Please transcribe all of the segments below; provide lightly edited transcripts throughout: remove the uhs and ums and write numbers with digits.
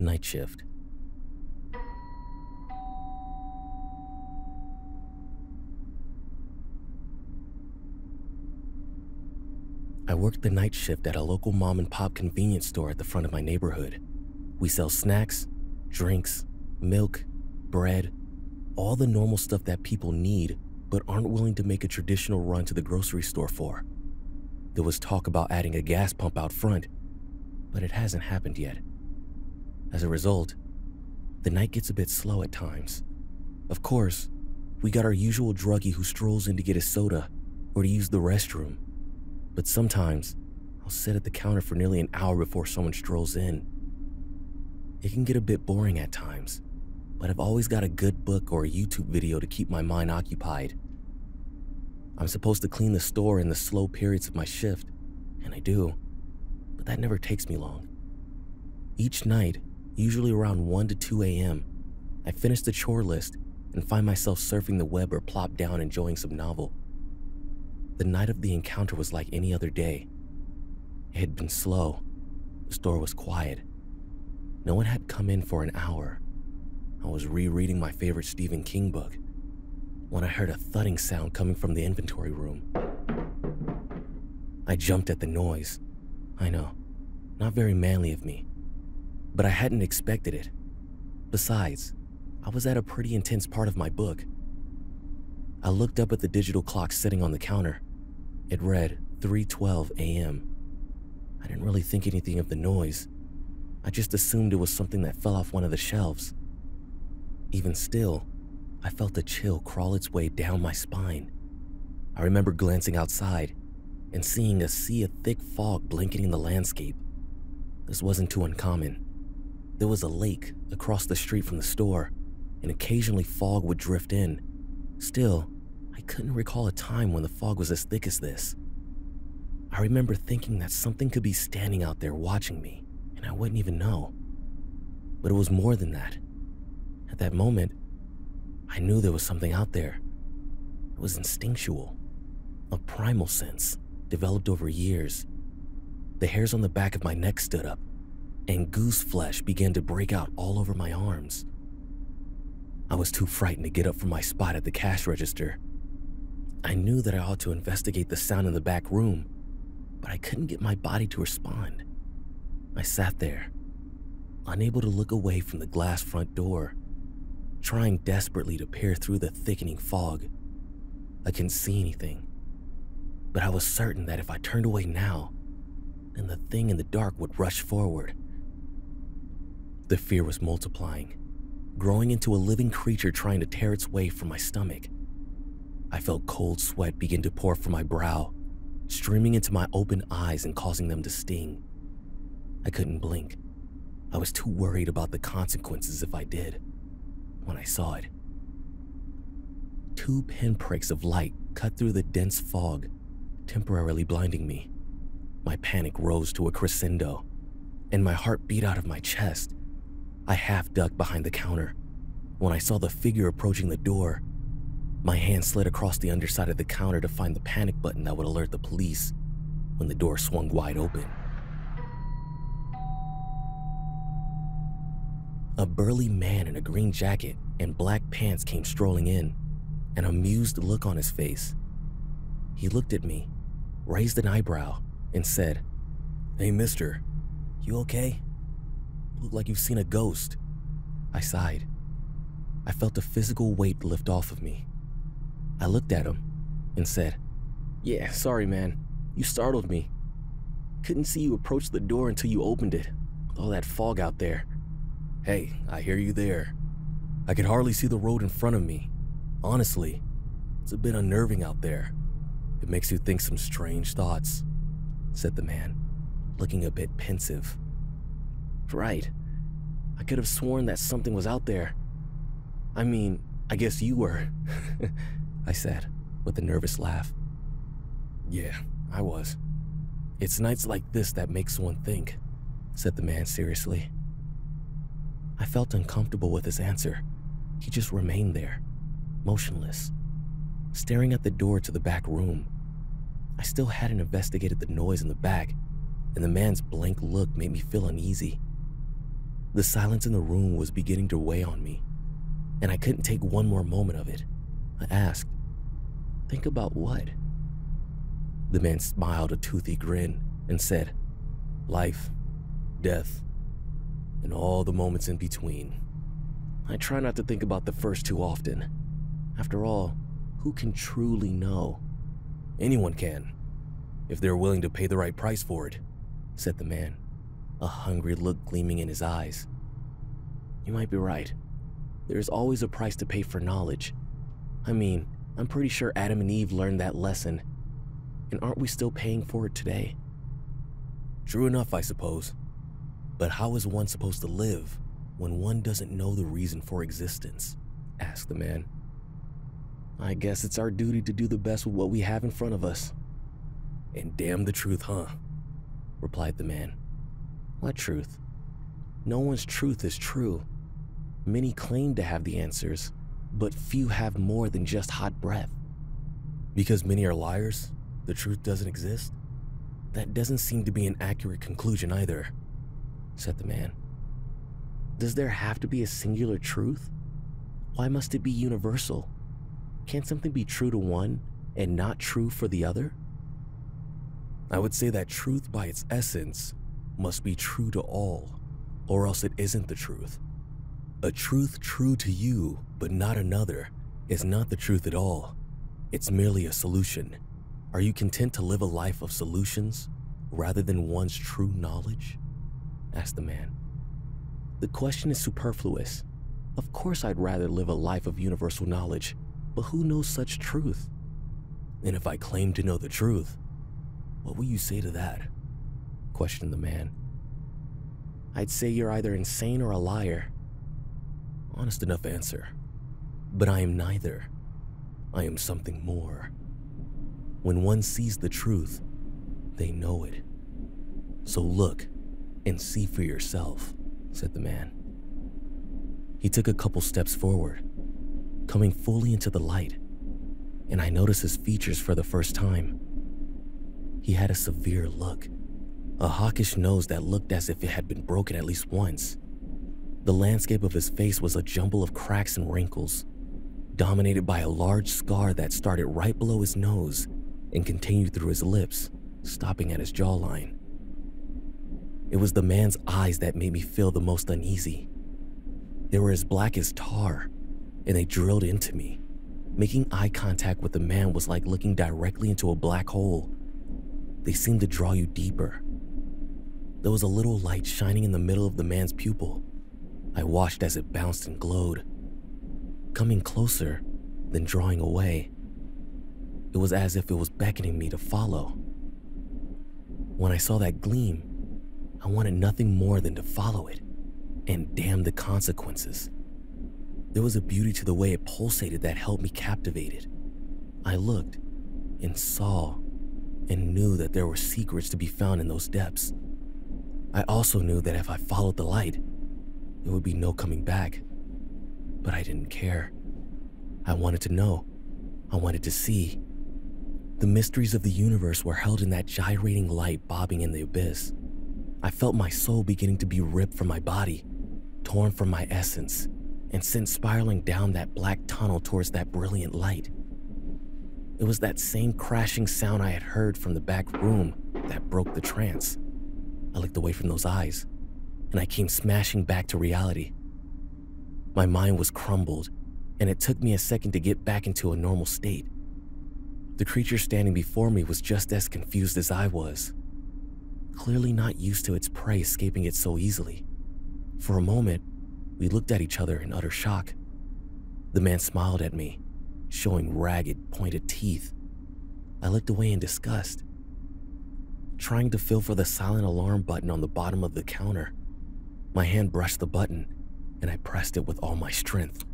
Night shift. I worked the night shift at a local mom and pop convenience store at the front of my neighborhood. We sell snacks, drinks, milk, bread, all the normal stuff that people need but aren't willing to make a traditional run to the grocery store for. There was talk about adding a gas pump out front, but it hasn't happened yet. As a result, the night gets a bit slow at times. Of course, we got our usual druggie who strolls in to get a soda or to use the restroom, but sometimes I'll sit at the counter for nearly an hour before someone strolls in. It can get a bit boring at times, but I've always got a good book or a YouTube video to keep my mind occupied. I'm supposed to clean the store in the slow periods of my shift, and I do, but that never takes me long. Each night, usually around 1 to 2 a.m., I finish the chore list and find myself surfing the web or plop down enjoying some novel. The night of the encounter was like any other day. It had been slow. The store was quiet. No one had come in for an hour. I was rereading my favorite Stephen King book when I heard a thudding sound coming from the inventory room. I jumped at the noise. I know, not very manly of me, but I hadn't expected it. Besides, I was at a pretty intense part of my book. I looked up at the digital clock sitting on the counter. It read 3:12 a.m. I didn't really think anything of the noise. I just assumed it was something that fell off one of the shelves. Even still, I felt a chill crawl its way down my spine. I remember glancing outside and seeing a sea of thick fog blanketing the landscape. This wasn't too uncommon. There was a lake across the street from the store, and occasionally fog would drift in. Still, I couldn't recall a time when the fog was as thick as this. I remember thinking that something could be standing out there watching me, and I wouldn't even know. But it was more than that. At that moment, I knew there was something out there. It was instinctual, a primal sense developed over years. The hairs on the back of my neck stood up, and goose flesh began to break out all over my arms. I was too frightened to get up from my spot at the cash register. I knew that I ought to investigate the sound in the back room, but I couldn't get my body to respond. I sat there, unable to look away from the glass front door, trying desperately to peer through the thickening fog. I couldn't see anything, but I was certain that if I turned away now, then the thing in the dark would rush forward. The fear was multiplying, growing into a living creature trying to tear its way from my stomach. I felt cold sweat begin to pour from my brow, streaming into my open eyes and causing them to sting. I couldn't blink. I was too worried about the consequences if I did. When I saw it, 2 pinpricks of light cut through the dense fog, temporarily blinding me. My panic rose to a crescendo, and my heart beat out of my chest. I half ducked behind the counter. When I saw the figure approaching the door, my hand slid across the underside of the counter to find the panic button that would alert the police when the door swung wide open. A burly man in a green jacket and black pants came strolling in, an amused look on his face. He looked at me, raised an eyebrow, and said, "Hey, mister, you okay? Look like you've seen a ghost." I sighed. I felt a physical weight lift off of me. I looked at him and said, "Yeah, sorry, man. You startled me. Couldn't see you approach the door until you opened it, with all that fog out there." "Hey, I hear you there. I could hardly see the road in front of me. Honestly, it's a bit unnerving out there. It makes you think some strange thoughts," said the man, looking a bit pensive. "Right. I could have sworn that something was out there. I mean, I guess you were," I said, with a nervous laugh. "Yeah, I was. It's nights like this that makes one think," said the man seriously. I felt uncomfortable with his answer. He just remained there, motionless, staring at the door to the back room. I still hadn't investigated the noise in the back, and the man's blank look made me feel uneasy. The silence in the room was beginning to weigh on me, and I couldn't take one more moment of it. I asked, "Think about what?" The man smiled a toothy grin and said, "Life, death, and all the moments in between. I try not to think about the first too often. After all, who can truly know?" "Anyone can, if they're willing to pay the right price for it," said the man, a hungry look gleaming in his eyes. "You might be right. There's always a price to pay for knowledge. I mean, I'm pretty sure Adam and Eve learned that lesson, and aren't we still paying for it today?" "True enough, I suppose. But how is one supposed to live when one doesn't know the reason for existence?" asked the man. "I guess it's our duty to do the best with what we have in front of us." "And damn the truth, huh?" replied the man. "What truth? No one's truth is true. Many claim to have the answers, but few have more than just hot breath." "Because many are liars, the truth doesn't exist?" "That doesn't seem to be an accurate conclusion either," said the man. "Does there have to be a singular truth? Why must it be universal? Can't something be true to one and not true for the other?" "I would say that truth by its essence must be true to all, or else it isn't the truth. A truth true to you but not another is not the truth at all. It's merely a solution. Are you content to live a life of solutions rather than one's true knowledge?" asked the man. "The question is superfluous. Of course I'd rather live a life of universal knowledge, but who knows such truth?" "And if I claim to know the truth, what will you say to that?" questioned the man. "I'd say you're either insane or a liar." "Honest enough answer. But I am neither. I am something more. When one sees the truth, they know it. So look and see for yourself," said the man. He took a couple steps forward, coming fully into the light, and I noticed his features for the first time. He had a severe look, a hawkish nose that looked as if it had been broken at least once. The landscape of his face was a jumble of cracks and wrinkles, dominated by a large scar that started right below his nose and continued through his lips, stopping at his jawline. It was the man's eyes that made me feel the most uneasy. They were as black as tar, and they drilled into me. Making eye contact with the man was like looking directly into a black hole. They seemed to draw you deeper. There was a little light shining in the middle of the man's pupil. I watched as it bounced and glowed, coming closer, then drawing away. It was as if it was beckoning me to follow. When I saw that gleam, I wanted nothing more than to follow it, and damn the consequences. There was a beauty to the way it pulsated that held me captivated. I looked and saw and knew that there were secrets to be found in those depths. I also knew that if I followed the light, there would be no coming back. But I didn't care. I wanted to know. I wanted to see. The mysteries of the universe were held in that gyrating light bobbing in the abyss. I felt my soul beginning to be ripped from my body, torn from my essence, and sent spiraling down that black tunnel towards that brilliant light. It was that same crashing sound I had heard from the back room that broke the trance. I looked away from those eyes, and I came smashing back to reality. My mind was crumbled, and it took me a second to get back into a normal state. The creature standing before me was just as confused as I was, clearly not used to its prey escaping it so easily. For a moment, we looked at each other in utter shock. The man smiled at me, showing ragged, pointed teeth. I looked away in disgust, trying to feel for the silent alarm button on the bottom of the counter. My hand brushed the button, and I pressed it with all my strength.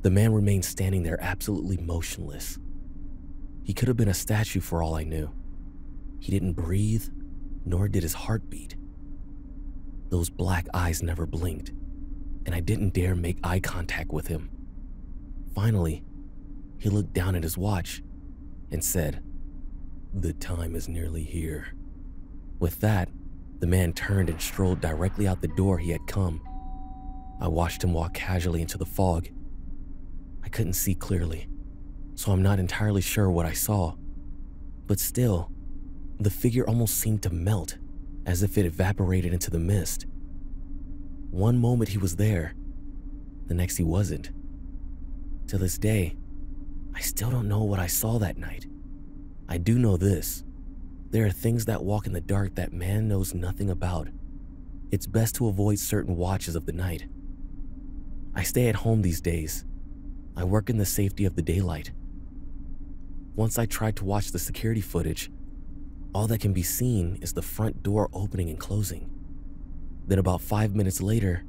The man remained standing there absolutely motionless. He could have been a statue for all I knew. He didn't breathe, nor did his heart beat. Those black eyes never blinked, and I didn't dare make eye contact with him. Finally, he looked down at his watch and said, "The time is nearly here." With that, The man turned and strolled directly out the door he had come. I watched him walk casually into the fog. I couldn't see clearly, so I'm not entirely sure what I saw. But still, the figure almost seemed to melt, as if it evaporated into the mist. One moment he was there, the next he wasn't. To this day, I still don't know what I saw that night. I do know this. There are things that walk in the dark that man knows nothing about. It's best to avoid certain watches of the night. I stay at home these days. I work in the safety of the daylight. Once I tried to watch the security footage, all that can be seen is the front door opening and closing. Then about 5 minutes later,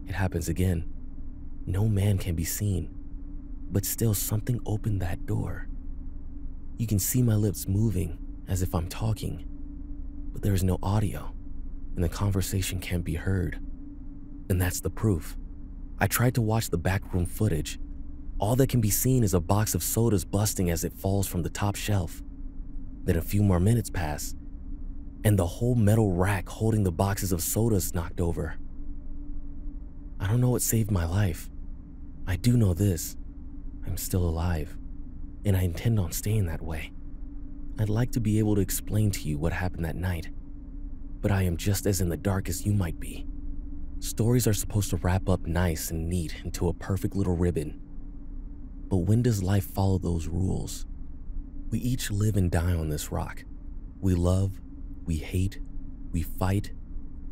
it happens again. No man can be seen, but still something opened that door. You can see my lips moving as if I'm talking, but there is no audio, and the conversation can't be heard. And that's the proof. I tried to watch the backroom footage. All that can be seen is a box of sodas busting as it falls from the top shelf. Then a few more minutes pass, and the whole metal rack holding the boxes of sodas knocked over. I don't know what saved my life. I do know this. I'm still alive, and I intend on staying that way. I'd like to be able to explain to you what happened that night, but I am just as in the dark as you might be. Stories are supposed to wrap up nice and neat into a perfect little ribbon. But when does life follow those rules? We each live and die on this rock. We love, we hate, we fight,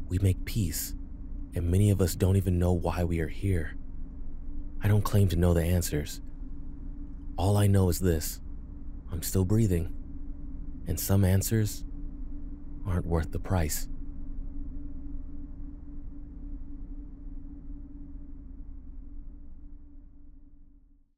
we make peace, and many of us don't even know why we are here. I don't claim to know the answers. All I know is this: I'm still breathing, and some answers aren't worth the price.